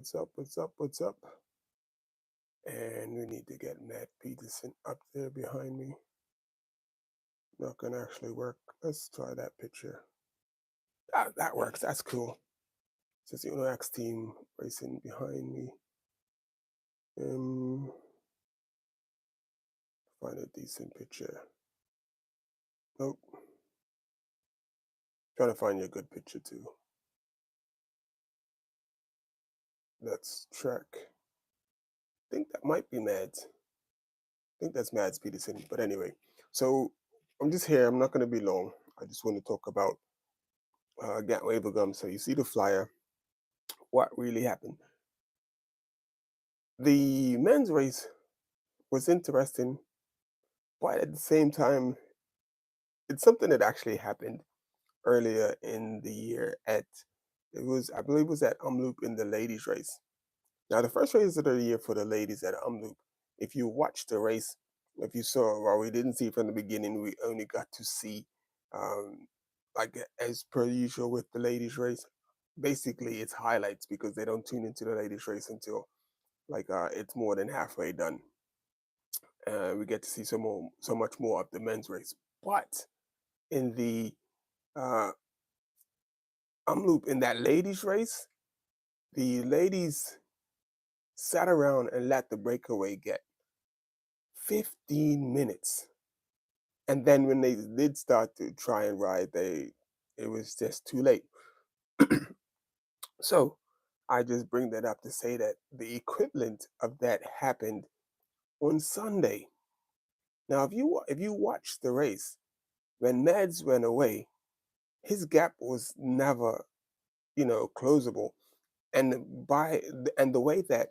What's up? What's up? What's up? And we need to get Matt Peterson up there behind me. Not gonna actually work. Let's try that picture. That works. That's cool. Says the X team racing behind me. Um, Find a decent picture. Nope. Trying to find you a good picture too. That's track. I think that might be Mads. I think that's Mads Peterson. But anyway, so I'm just here. I'm not going to be long. I just want to talk about Gatway Gum. So you see the flyer. What really happened? The men's race was interesting, but at the same time, it's something that actually happened earlier in the year at I believe it was at Umloop in the ladies race. Now the first race of the year for the ladies at Umloop, if you watched the race, if you saw, well, we didn't see from the beginning, we only got to see um like as per usual with the ladies race. Basically it's highlights because they don't tune into the ladies race until it's more than halfway done. We get to see so much more of the men's race. But in the uh, loop in that ladies race, the ladies sat around and let the breakaway get 15 minutes. And then when they did start to try and ride, it was just too late. So I just bring that up to say that the equivalent of that happened on Sunday. Now, if you watch the race, when Mads went away, his gap was never closable. And the way that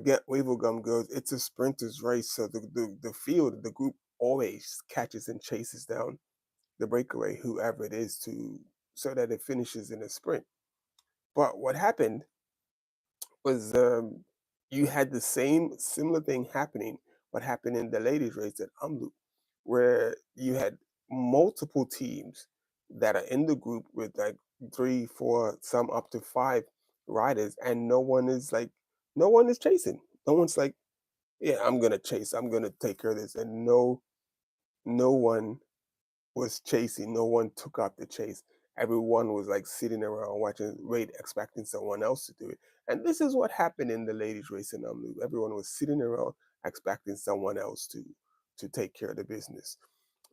get Wavelgum goes, it's a sprinter's race. So the field, the group always catches and chases down the breakaway, whoever it is, to so that it finishes in a sprint. But what happened was you had the same similar thing happening. What happened in the ladies' race at Amloop, where you had multiple teams that are in the group with like three, four, some up to five riders, and no one is chasing. No one's like, yeah, I'm gonna chase. I'm gonna take care of this, and no one was chasing. No one took up the chase. Everyone was like sitting around watching, wait, expecting someone else to do it. And this is what happened in the ladies' race in Amloop. Everyone was sitting around expecting someone else to take care of the business.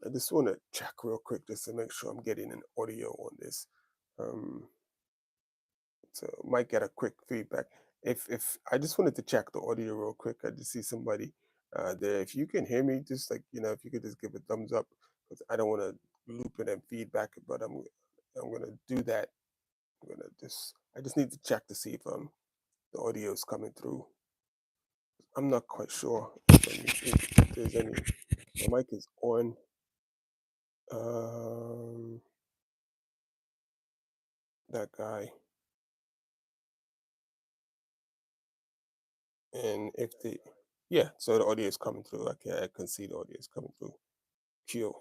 I just want to check real quick just to make sure I'm getting an audio on this. Um, so might get a quick feedback. If I just wanted to check the audio real quick, I just see somebody there. If you can hear me, just if you could just give a thumbs up, because I don't want to loop it and feedback, but I'm gonna do that. I just need to check to see if the audio is coming through. I'm not quite sure if there's any. The mic is on. Um, that guy, and if the yeah, so the audio is coming through. Okay, I can see the audio is coming through. Q.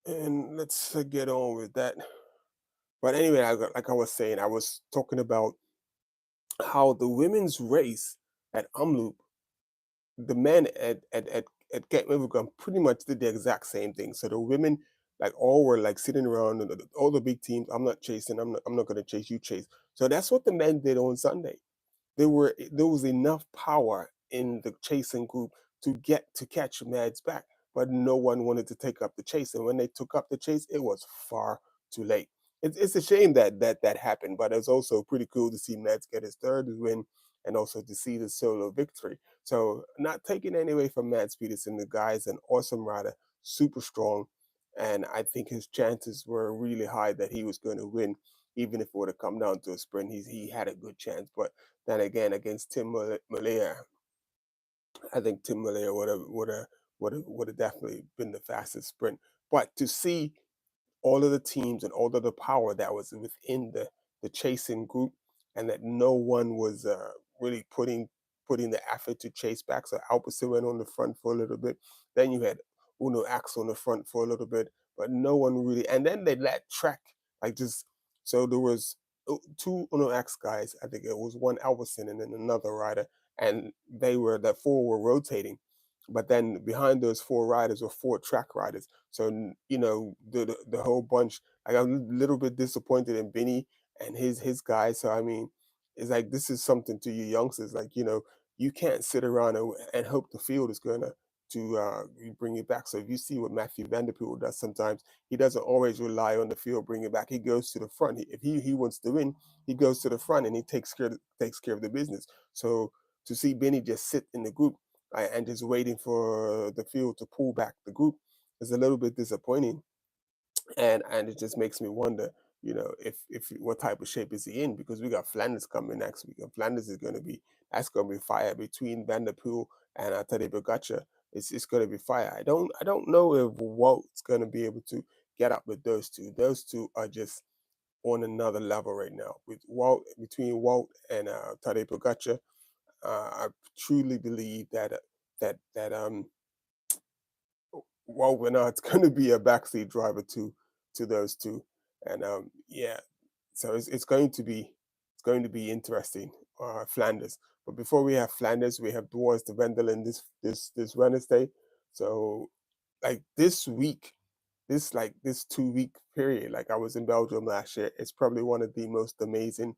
And let's get on with that. But anyway, like I was saying, I was talking about how the women's race at Umloop, the men at Get Wimbledon pretty much did the exact same thing. So the women like all were like sitting around, and all the big teams. I'm not chasing. I'm not going to chase. You chase. So that's what the men did on Sunday. There was enough power in the chasing group to catch Mads back, but no one wanted to take up the chase. And when they took up the chase, it was far too late. It's a shame that happened, but it's also pretty cool to see Mads get his third win and also to see the solo victory. So not taking any away from Mads Peterson, the guy's an awesome rider, super strong, and I think his chances were really high that he was going to win. Even if it would have come down to a sprint, he had a good chance. But then again, against Tim Malaya, I think Tim Malaya would have definitely been the fastest sprint. But to see all of the teams and all of the power that was within the chasing group, and that no one was really putting the effort to chase back. So Alpecin went on the front for a little bit. Then you had Uno acts on the front for a little bit, but no one really. And then they let track like just so there was two Uno X guys. I think it was one Elverson and then another rider, and they were the four were rotating. But then behind those four riders were four track riders. So the whole bunch. I got a little bit disappointed in Benny and his guys. So I mean, it's like this is something to you youngsters. Like you can't sit around and hope the field is gonna to bring it back. So if you see what Matthew Vanderpool does sometimes, he doesn't always rely on the field bring it back. He goes to the front. If he wants to win, he goes to the front and he takes care of the business. So to see Benny just sit in the group and just waiting for the field to pull back the group is a little bit disappointing, and it just makes me wonder, if what type of shape is he in? Because we got Flanders coming next week, and Flanders is going to be that's going to be fire between Van der Poel and Tadej Pogacar. It's going to be fire. I don't know if Walt's going to be able to get up with those two. Those two are just on another level right now. With Walt between Walt and Tadej Pogacar, I truly believe that Walt Bernard's going to be a backseat driver to those two, and yeah, so it's going to be interesting. Flanders, but before we have Flanders, we have Dwars de Vendel this Wednesday. So like this week, this 2 week period, like I was in Belgium last year, it's probably one of the most amazing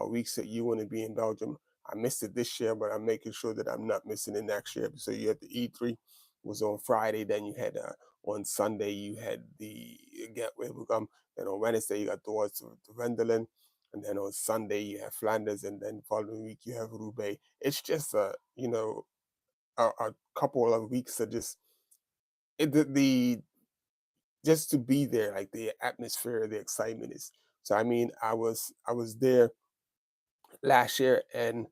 weeks that you want to be in Belgium. I missed it this year, but I'm making sure that I'm not missing it next year. So you had the E3 was on Friday, then you had on Sunday you had the Gateway Become, then on Wednesday you got the Vendelen, and then on Sunday you have Flanders, and then following week you have Roubaix. It's just a couple of weeks that just the just to be there, like the atmosphere, the excitement is. So I mean, I was there last year, and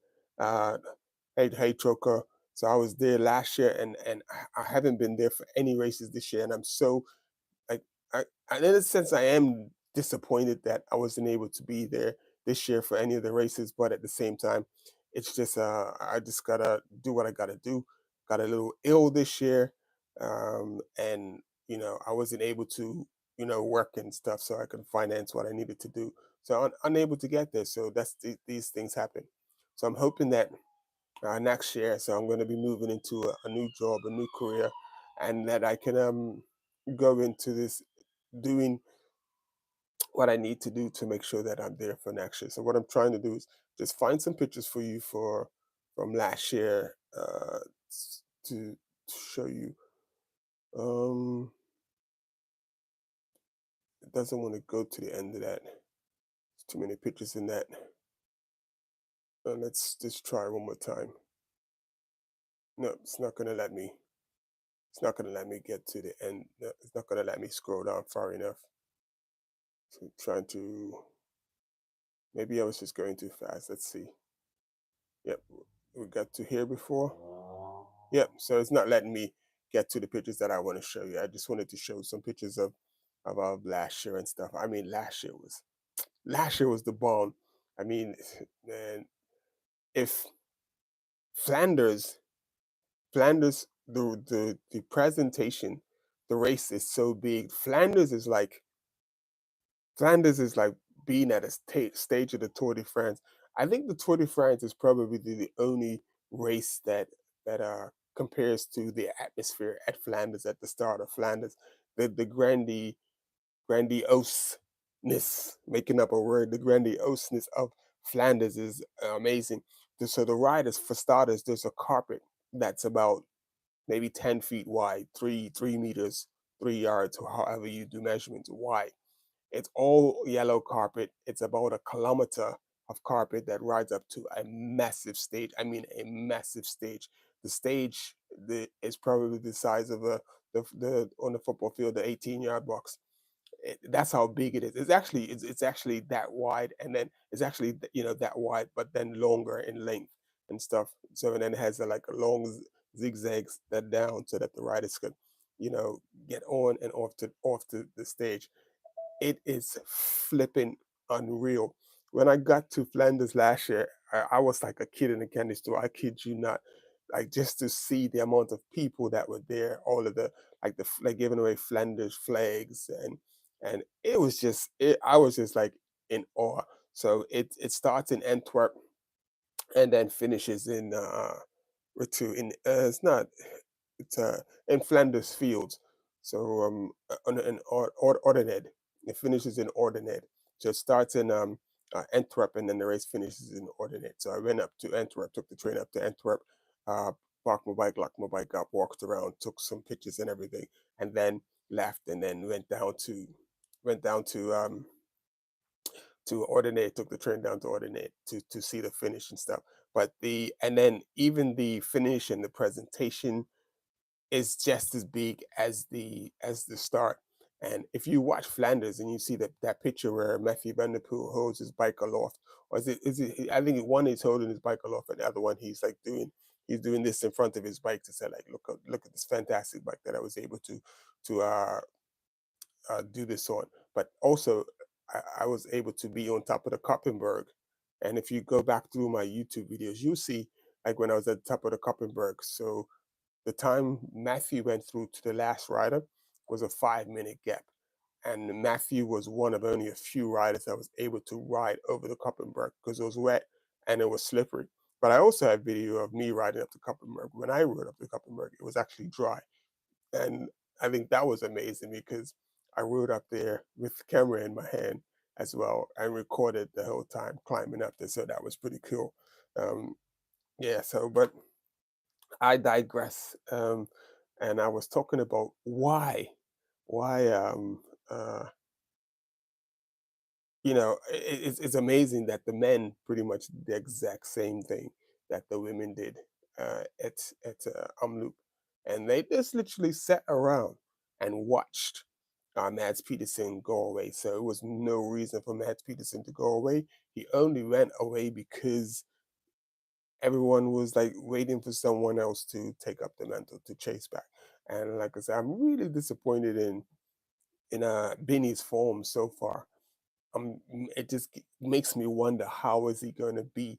hey Troker. So I was there last year, and I haven't been there for any races this year, and I'm so like in a sense I am disappointed that I wasn't able to be there this year for any of the races, but at the same time, it's just I just gotta do what I gotta do. Got a little ill this year, and I wasn't able to work and stuff so I could finance what I needed to do. So I'm unable to get there. So these things happen. So I'm hoping that next year, so I'm going to be moving into a new job, a new career, and that I can go into this doing what I need to do to make sure that I'm there for next year. So what I'm trying to do is just find some pictures for you for from last year to show you. Um, it doesn't want to go to the end of that. There's too many pictures in that. Let's just try one more time. No, it's not going to let me. It's not going to let me get to the end. No, it's not going to let me scroll down far enough. So trying to. Maybe I was just going too fast. Let's see. Yep, we got to here before. Yep, so it's not letting me get to the pictures that I want to show you. I just wanted to show some pictures of last year and stuff. I mean, last year was the bomb. I mean, man, if Flanders, the presentation, the race is so big. Flanders is like being at a stage of the Tour de France. I think the Tour de France is probably the only race that compares to the atmosphere at Flanders at the start of Flanders. The grandioseness, making up a word, the grandioseness of Flanders is amazing. So the riders, for starters, there's a carpet that's about maybe 10 feet wide, 3 meters, 3 yards, or however you do measurements wide. It's all yellow carpet. It's about a kilometer of carpet that rides up to a massive stage. I mean, a massive stage. The stage is probably the size of the on the football field, the 18-yard box. That's how big it is. It's actually that wide, and then it's actually that wide, but then longer in length and stuff. So and then it has like a long zigzags that down so that the riders could, get on and off to the stage. It is flipping unreal. When I got to Flanders last year, I was like a kid in a candy store. I kid you not. like just to see the amount of people that were there, all of the like giving away Flanders flags, and it was just I was just like in awe. So it starts in Antwerp and then finishes in where to in it's not it's in Flanders Fields. So on in Ordonez. It finishes in Ordonez. So it starts in Antwerp and then the race finishes in Ordonez. So I went up to Antwerp, took the train up to Antwerp, uh, parked my bike, locked my bike up, walked around, took some pictures and everything, and then left and then went down to Ordinate, took the train down to Ordinate to see the finish and stuff. But the and then even the finish and the presentation is just as big as the start. And if you watch Flanders and you see that picture where Matthew Van Der Poel holds his bike aloft, or is it I think one he's holding his bike aloft and the other one he's doing this in front of his bike to say like look at this fantastic bike that I was able to do this on. But also, I was able to be on top of the Koppenberg. And if you go back through my YouTube videos, you'll see like when I was at the top of the Koppenberg. So the time Matthew went through to the last rider was a 5 minute gap. And Matthew was one of only a few riders that was able to ride over the Koppenberg because it was wet and it was slippery. But I also have video of me riding up the Koppenberg. When I rode up the Koppenberg, it was actually dry. And I think that was amazing because I rode up there with the camera in my hand as well and recorded the whole time climbing up there. So that was pretty cool. Um, yeah, so, but I digress. And I was talking about why, it's amazing that the men pretty much did the exact same thing that the women did at Omloop, and they just literally sat around and watched Mads Peterson go away. So it was no reason for Mads Peterson to go away. He only went away because everyone was like waiting for someone else to take up the mantle to chase back. And like I said, I'm really disappointed in Benny's form so far. It just makes me wonder how is he going to be?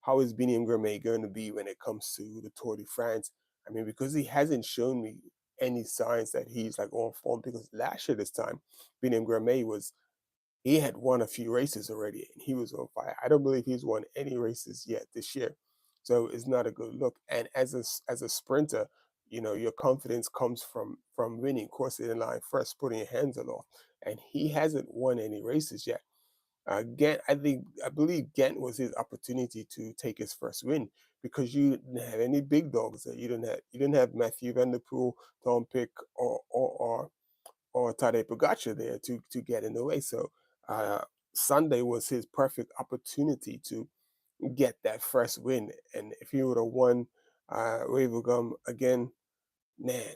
How is Bini Gourmet going to be when it comes to the Tour de France? I mean, because he hasn't shown me any signs that he's like on form. Because last year this time, Bini Gourmet was he had won a few races already and he was on fire. I don't believe he's won any races yet this year, so it's not a good look. And as a sprinter, your confidence comes from winning, crossing the line first, putting your hands aloft. And he hasn't won any races yet. Ghent, I believe Ghent was his opportunity to take his first win because you didn't have any big dogs there. You didn't have Matthew Van Der Poel, Tom Pick, or Tadej Pogacar there to get in the way. So uh, Sunday was his perfect opportunity to get that first win. And if he would have won Wavergum again, man,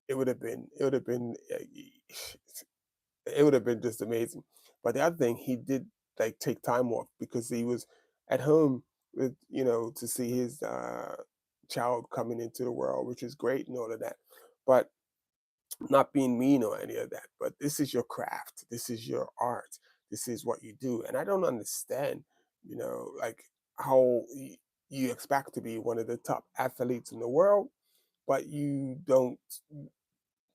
it would have been just amazing. But the other thing, he did like take time off because he was at home with to see his child coming into the world, which is great and all of that. But not being mean or any of that, but this is your craft, this is your art, this is what you do. And I don't understand, like how you expect to be one of the top athletes in the world, but you don't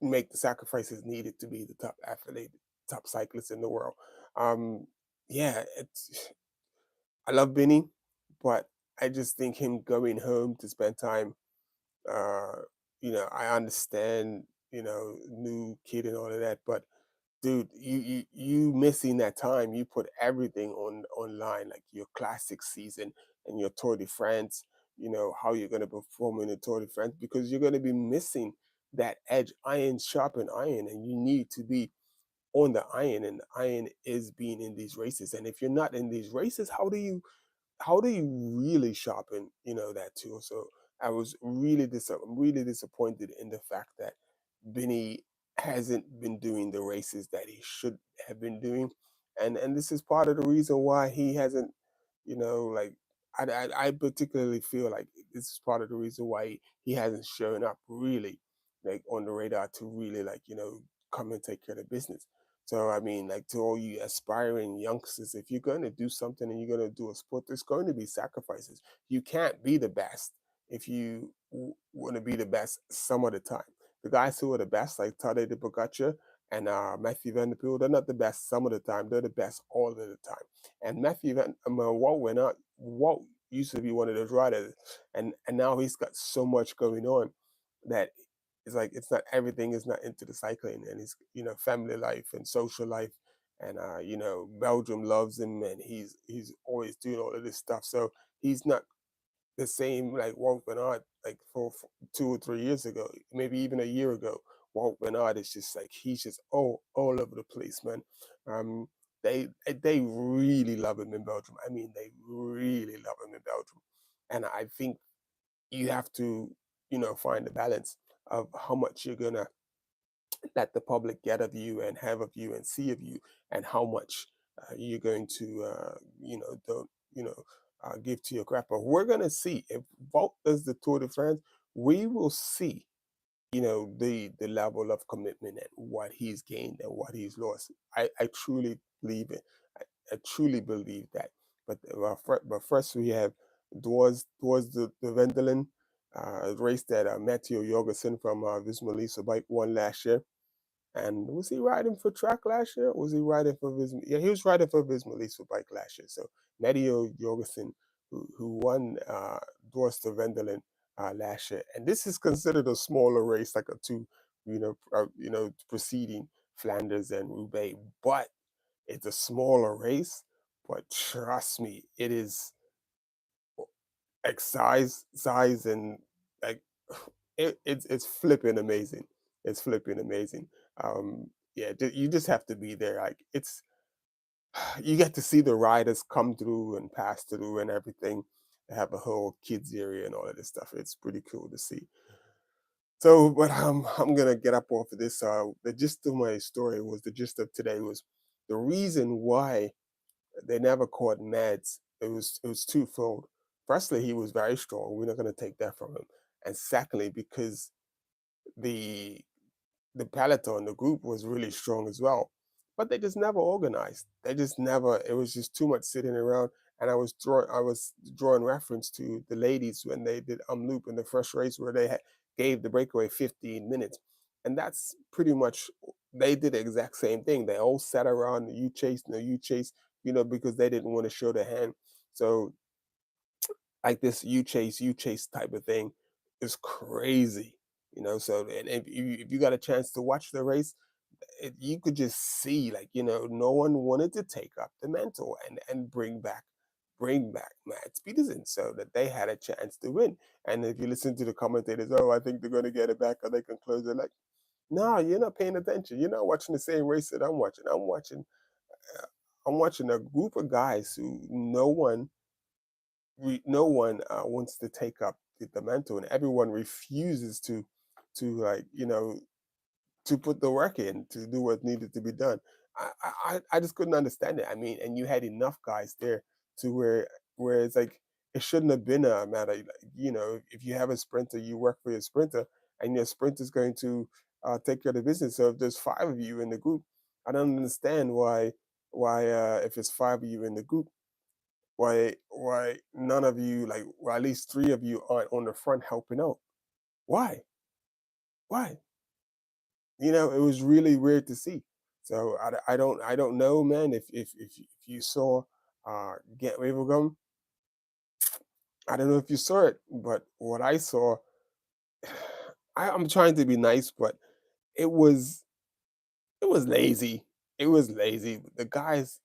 make the sacrifices needed to be the top athlete, top cyclist in the world. Um, yeah, I love Benny, but I just think him going home to spend time uh, I understand, new kid and all of that, but dude, you missing that time. You put everything online, like your classic season and your Tour de France, how you're gonna perform in the Tour de France because you're gonna be missing that edge. Iron sharpen iron, and you need to be on the iron, and the iron is being in these races. And if you're not in these races, how do you really sharpen that tool? So I'm really disappointed in the fact that Benny hasn't been doing the races that he should have been doing, and this is part of the reason why he hasn't, like I particularly feel like this is part of the reason why he hasn't shown up really like on the radar to really like come and take care of business. So I mean, like to all you aspiring youngsters, if you're going to do something and you're going to do a sport, there's going to be sacrifices. You can't be the best. if you want to be the best some of the time. The guys who are the best, like Tade de Pogacar and Matthew Van Der Poel, they're not the best some of the time. They're the best all of the time. And Walt went out. Walt used to be one of those riders, and now he's got so much going on that it's like it's not everything is not into the cycling, and his family life and social life, and Belgium loves him, and he's always doing all of this stuff. So he's not the same like Walt Bernard like for 2 or 3 years ago, maybe even a year ago. Walt Bernard is just like he's just all over the place, man. Um, they really love him in Belgium. I mean, they really love him in Belgium, and I think you have to find the balance of how much you're gonna let the public get of you and have of you and see of you, and how much you're going to don't give to your crap. But we're going to see if Vault does the Tour de France. We will see the level of commitment and what he's gained and what he's lost. I truly believe it. I truly believe that. But first we have towards the Vendelen race that Matteo Jorgensen from Visma Lease bike won last year. And was he riding for track last year? Or was he riding for Visma? Yeah, he was riding for Visma Lease bike last year. So Matteo Jorgensen, who won Dwars de Vendelen last year, and this is considered a smaller race, like a two, preceding Flanders and Roubaix, but it's a smaller race. But trust me, it is like size, and like it's flipping amazing. It's flipping amazing. Yeah, you just have to be there. Like it's you get to see the riders come through and pass through and everything. They have a whole kids area and all of this stuff. It's pretty cool to see. So, but I'm gonna get up off of this. The gist of my story was the gist of today was the reason why they never caught Mads. It was twofold. Firstly, he was very strong. We're not going to take that from him. And secondly, because the the peloton, the group was really strong as well, but they just never organized. They just never. It was just too much sitting around. And I was drawing reference to the ladies when they did loop in the first race where they gave the breakaway 15 minutes, and that's pretty much they did the exact same thing. They all sat around. You chase, no, you chase, because they didn't want to show their hand. So like this you chase type of thing is crazy. So and if you got a chance to watch the race, you could just see like no one wanted to take up the mantle and bring back Matt Peterson so that they had a chance to win. And if you listen to the commentators, oh, I think they're going to get it back or they can close it. Like, no, you're not paying attention. You're not watching the same race that I'm watching. I'm watching a group of guys who no one wants to take up the mantle, and everyone refuses to like to put the work in to do what needed to be done. I just couldn't understand it. I mean, and you had enough guys there to where it's like it shouldn't have been a matter. Like, if you have a sprinter, you work for your sprinter, and your sprinter's going to take care of the business. So if there's five of you in the group, I don't understand why if it's five of you in the group, why none of you like, well, at least three of you aren't on the front helping out. Why? Why? It was really weird to see. So I don't know, man. If you saw Get Wavergum, I don't know if you saw it, but what I saw, I'm trying to be nice, but it was it was lazy. It was lazy. The guys,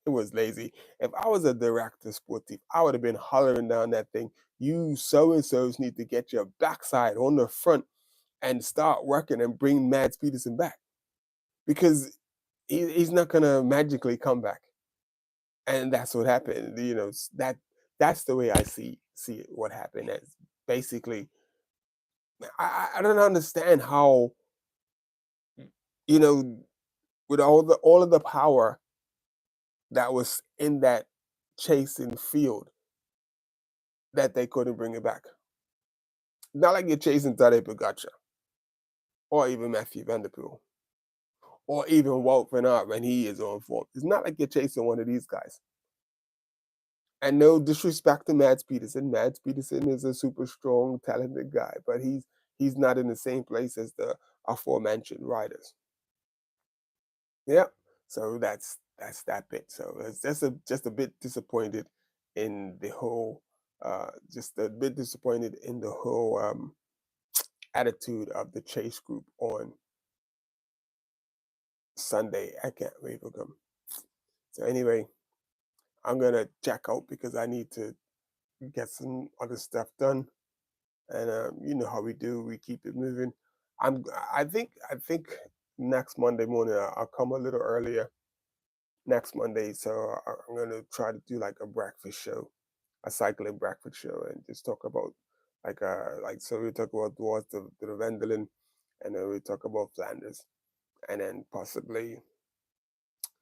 it was lazy. If I was a director sportif, I would have been hollering down that thing. You so and so's need to get your backside on the front and start working and bring Mads Peterson back, because he's not gonna magically come back. And that's what happened. That's the way I see it, what happened. As basically, I don't understand how you know with all of the power that was in that chasing field that they couldn't bring it back. Not like you're chasing Tadej Pogacar or even Matthew Van Der Poel or even Walt Van Aert when he is on form. It's not like you're chasing one of these guys. And no disrespect to Mads Peterson. Mads Peterson is a super strong, talented guy, but he's not in the same place as the aforementioned riders. Yep. So that's that bit. So it's just a bit disappointed in the whole just a bit disappointed in the whole attitude of the chase group on Sunday. I can't wait for them. So anyway, I'm gonna check out because I need to get some other stuff done. And you know how we do, we keep it moving. I'm I think next Monday morning I'll come a little earlier next Monday, so I'm gonna try to do like a breakfast show, a cycling breakfast show, and just talk about like so we talk about towards the Vendelin, and then we talk about Flanders, and then possibly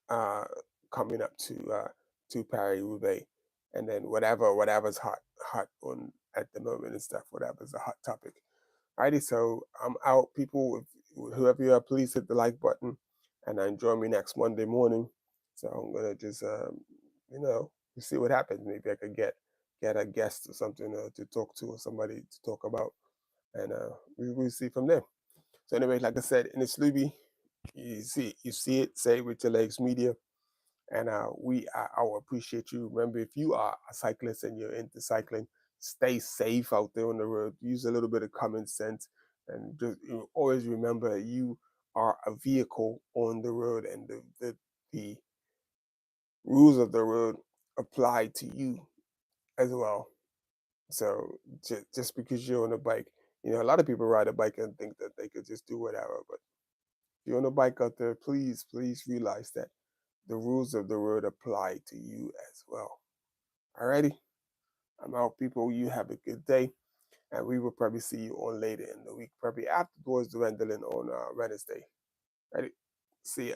uh coming up to Paris Roubaix, and then whatever's hot on at the moment and stuff, whatever's a hot topic. Alrighty, so I'm out, people. Whoever you are, please hit the like button, and join me next Monday morning. So I'm gonna just, you know, see what happens. Maybe I could get a guest or something to talk to, or somebody to talk about, and we'll see from there. So anyway, like I said, in the Sluby, you see it. Say it with your legs, media, and I will appreciate you. Remember, if you are a cyclist and you're into cycling, stay safe out there on the road. Use a little bit of common sense, and just always remember you are a vehicle on the road, and the rules of the road apply to you as well. So just because you're on a bike, you know, a lot of people ride a bike and think that they could just do whatever. But if you're on a bike out there, please realize that the rules of the road apply to you as well. Alrighty, I'm out, people. You have a good day, and we will probably see you on later in the week, probably afterwards the Rendling on Wednesday. Ready? See ya.